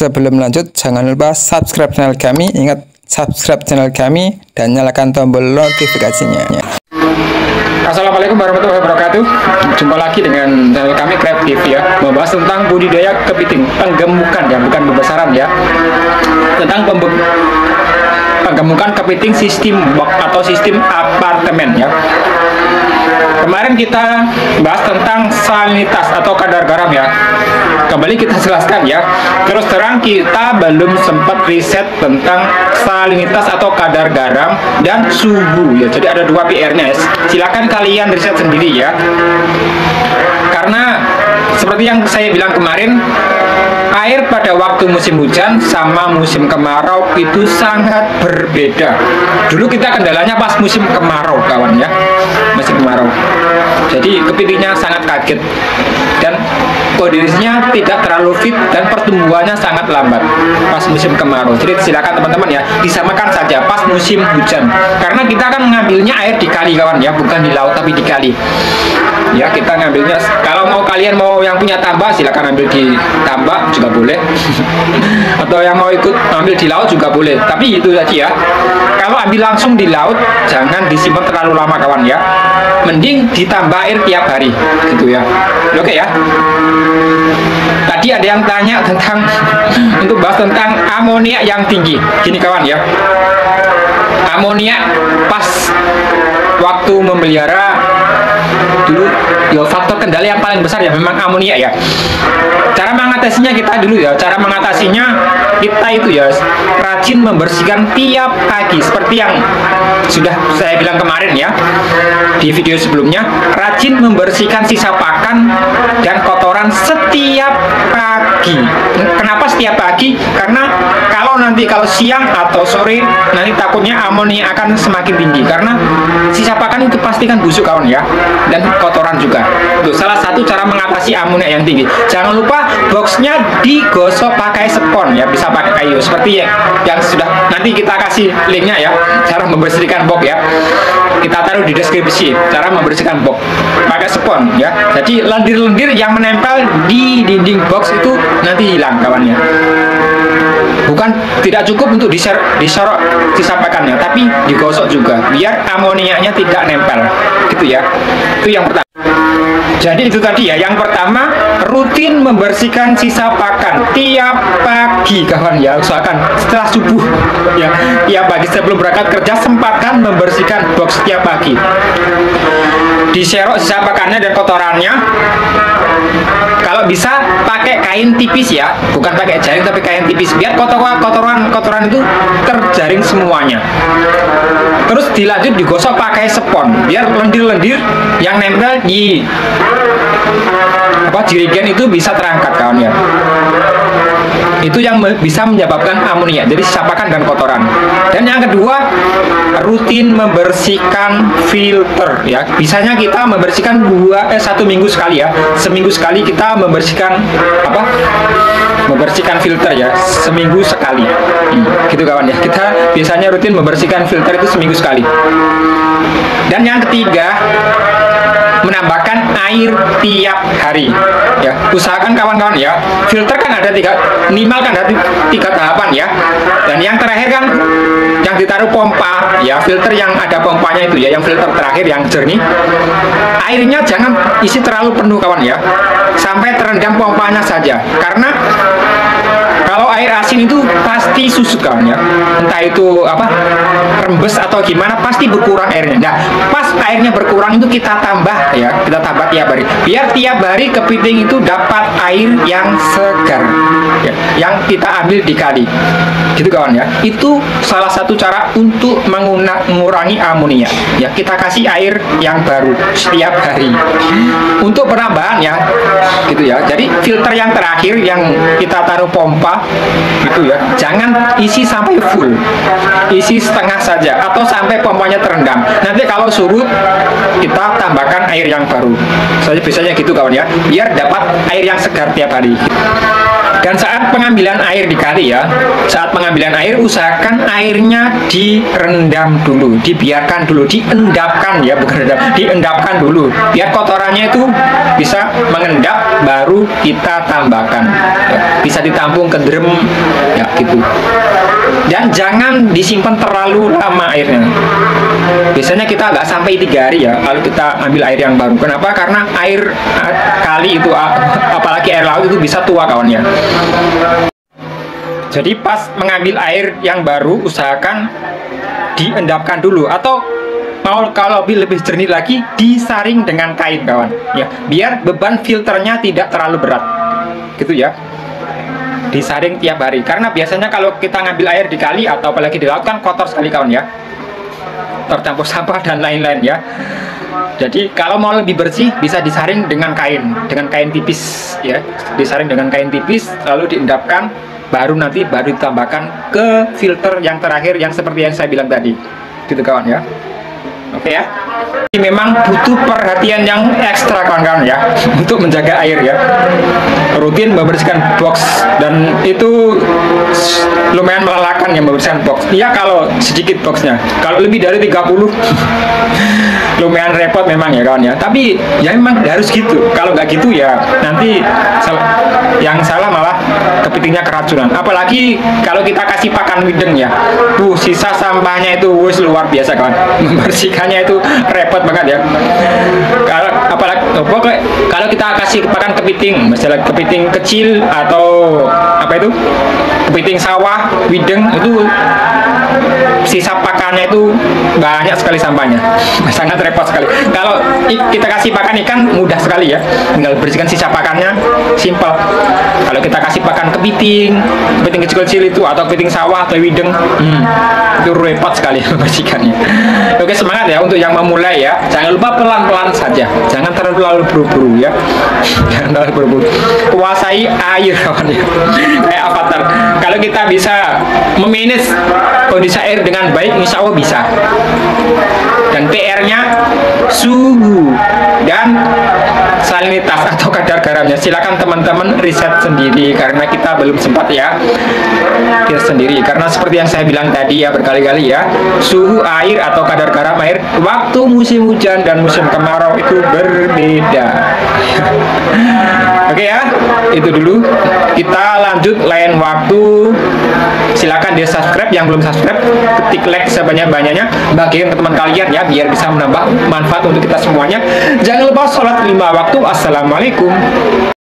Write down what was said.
Sebelum lanjut, jangan lupa subscribe channel kami. Ingat, subscribe channel kami dan nyalakan tombol notifikasinya. Assalamualaikum warahmatullahi wabarakatuh. Jumpa lagi dengan channel kami Crab TV ya, membahas tentang budidaya kepiting penggemukan ya, bukan pembesaran ya. Tentang penggemukan kepiting sistem box atau sistem apartemen ya. Kemarin kita bahas tentang salinitas atau kadar garam ya. Kembali kita jelaskan ya. Terus terang kita belum sempat riset tentang salinitas atau kadar garam dan suhu ya. Jadi ada dua PR-nya ya. Silakan kalian riset sendiri ya. Karena seperti yang saya bilang kemarin, air pada waktu musim hujan sama musim kemarau itu sangat berbeda. Dulu kita kendalanya pas musim kemarau kawan ya, musim kemarau. Jadi kepitingnya sangat kaget dan kondisinya tidak terlalu fit dan pertumbuhannya sangat lambat pas musim kemarau. Jadi silakan teman-teman ya, disamakan saja pas musim hujan. Karena kita kan mengambilnya air di kali kawan ya, bukan di laut tapi di kali. Ya, kita ngambilnya, kalau kalian mau yang punya tambak silakan ambil di tambak juga boleh. Atau yang mau ikut ambil di laut juga boleh. Tapi itu tadi ya. Kalau ambil langsung di laut jangan disimpan terlalu lama kawan ya. Mending ditambah air tiap hari gitu ya. Oke ya. Tadi ada yang tanya tentang untuk bahas tentang amoniak yang tinggi. Gini kawan ya. Amoniak pas waktu memelihara dulu ya, faktor kendala yang paling besar ya memang amoniak ya. Cara mengatasinya kita dulu ya, cara mengatasinya kita itu ya rajin membersihkan tiap pagi seperti yang sudah saya bilang kemarin ya di video sebelumnya. Rajin membersihkan sisa pakan dan kotoran setiap pagi. Kenapa setiap pagi? Karena kalau siang atau sore nanti takutnya amoniak akan semakin tinggi karena sisa pakan itu pasti kan busuk kawan ya, dan kotoran juga. Itu salah satu cara mengatasi amoniak yang tinggi. Jangan lupa boxnya digosok pakai spons ya, bisa pakai kayu seperti yang sudah nanti kita kasih linknya ya, cara membersihkan box ya. Kita taruh di deskripsi cara membersihkan box pakai spons ya. Jadi lendir-lendir yang menempel di dinding box itu nanti hilang kawannya. Bukan tidak cukup untuk disorok sisa pakannya, tapi digosok juga biar amoniaknya tidak nempel gitu ya. Itu yang pertama. Jadi itu tadi ya, yang pertama rutin membersihkan sisa pakan tiap pagi kawan ya, usahakan setelah subuh ya, tiap pagi sebelum berangkat kerja sempatkan membersihkan box setiap pagi. Diserok sisa pakannya dan kotorannya. Kalau bisa pakai kain tipis ya, bukan pakai jaring tapi kain tipis biar kotoran itu terjaring semuanya. Terus dilanjut digosok pakai spons biar lendir-lendir yang nempel di jerigen itu bisa terangkat kawan ya. Itu yang bisa menyebabkan amoniak, jadi sisa pakan dan kotoran. Dan yang kedua, rutin membersihkan filter ya. Bisanya kita membersihkan 1 minggu sekali ya. Seminggu sekali kita membersihkan membersihkan filter ya, seminggu sekali. Gitu kawan ya. Kita biasanya rutin membersihkan filter itu seminggu sekali. Dan yang ketiga, menambahkan air tiap hari ya. Usahakan kawan-kawan ya, filter kan ada minimal kan ada 3 tahapan ya. Dan yang terakhir kan yang ditaruh pompa ya, filter yang ada pompanya itu ya, yang filter terakhir yang jernih. Airnya jangan isi terlalu penuh kawan ya, sampai terendam pompanya saja. Karena kalau air asin itu pasti susut kawan ya, entah itu rembes atau gimana, pasti berkurang airnya. Nah, pas airnya berkurang itu kita tambah ya, kita tambah tiap hari biar tiap hari kepiting itu dapat air yang segar ya, yang kita ambil di kali gitu kawan ya. Itu salah satu cara untuk mengurangi amoniak ya, kita kasih air yang baru setiap hari. Untuk penambahan ya gitu ya, jadi filter yang terakhir yang kita taruh pompa gitu ya, jangan isi sampai full, isi setengah saja atau sampai pompanya terendam. Nanti kalau surut kita tambahkan air yang baru. Saya biasanya gitu kawan ya, biar dapat air yang segar tiap hari. Dan saat pengambilan air di kali ya, saat pengambilan air usahakan airnya direndam dulu, dibiarkan dulu, diendapkan ya, bukan rendam, diendapkan dulu, biar kotorannya itu bisa mengendap, baru kita tambahkan. Ya, bisa ditampung ke drum ya gitu. Dan jangan disimpan terlalu lama airnya. Biasanya kita nggak sampai 3 hari ya kalau kita ambil air yang baru. Kenapa? Karena air kali itu, apalagi air laut itu bisa tua kawan ya. Jadi pas mengambil air yang baru usahakan diendapkan dulu, atau kalau lebih jernih lagi disaring dengan kain kawan ya, biar beban filternya tidak terlalu berat gitu ya. Disaring tiap hari, karena biasanya kalau kita ngambil air di kali atau apalagi di laut kan kotor sekali kawan ya, tercampur sampah dan lain-lain ya. Jadi kalau mau lebih bersih bisa disaring dengan kain tipis ya, disaring dengan kain tipis lalu diendapkan, baru ditambahkan ke filter yang terakhir yang seperti yang saya bilang tadi gitu kawan ya. Oke ya. Ini memang butuh perhatian yang ekstra kawan-kawan ya untuk menjaga air ya. Rutin membersihkan box, dan itu lumayan melelahkan yang membersihkan box. Iya kalau sedikit boxnya, kalau lebih dari 30 lumayan repot memang ya kawan ya. Tapi ya memang harus gitu. Kalau nggak gitu ya nanti yang salah malah kepitingnya keracunan. Apalagi kalau kita kasih pakan wideng ya, sisa sampahnya itu luar biasa kawan. Membersihkannya itu repot banget ya. Kalau kita kasih pakan kepiting, misalnya kepiting kecil atau apa itu, kepiting sawah, wideng, itu sisa pakannya itu banyak sekali sampahnya, sangat repot sekali. Kalau kita kasih pakan ikan mudah sekali ya, tinggal bersihkan sisa pakannya, simpel. Kalau kita kasih pakan kepiting kecil-kecil itu atau kepiting sawah atau wideng, itu repot sekali membersihkannya. Oke, semangat ya untuk yang memulai ya. Jangan lupa pelan-pelan saja, jangan terlalu buru-buru ya. Jangan terlalu buru-buru. Kuasai air kawan ya. Kayak Avatar. Kalau kita bisa memanage kondisi air dengan baik, insya Allah bisa. Dan PR-nya suhu dan salinitas atau kadar garamnya. Silakan teman-teman riset sendiri, karena kita belum sempat ya riset sendiri. Karena seperti yang saya bilang tadi ya berkali-kali ya, suhu air atau kadar garam air waktu musim hujan dan musim kemarau itu berbeda. Oke ya, itu dulu. Kita lanjut lain waktu. Silakan di subscribe, yang belum subscribe ketik like sebanyak-banyaknya, bagikan ke teman kalian ya, biar bisa menambah manfaat untuk kita semuanya. Jangan lupa sholat 5 waktu. Assalamualaikum.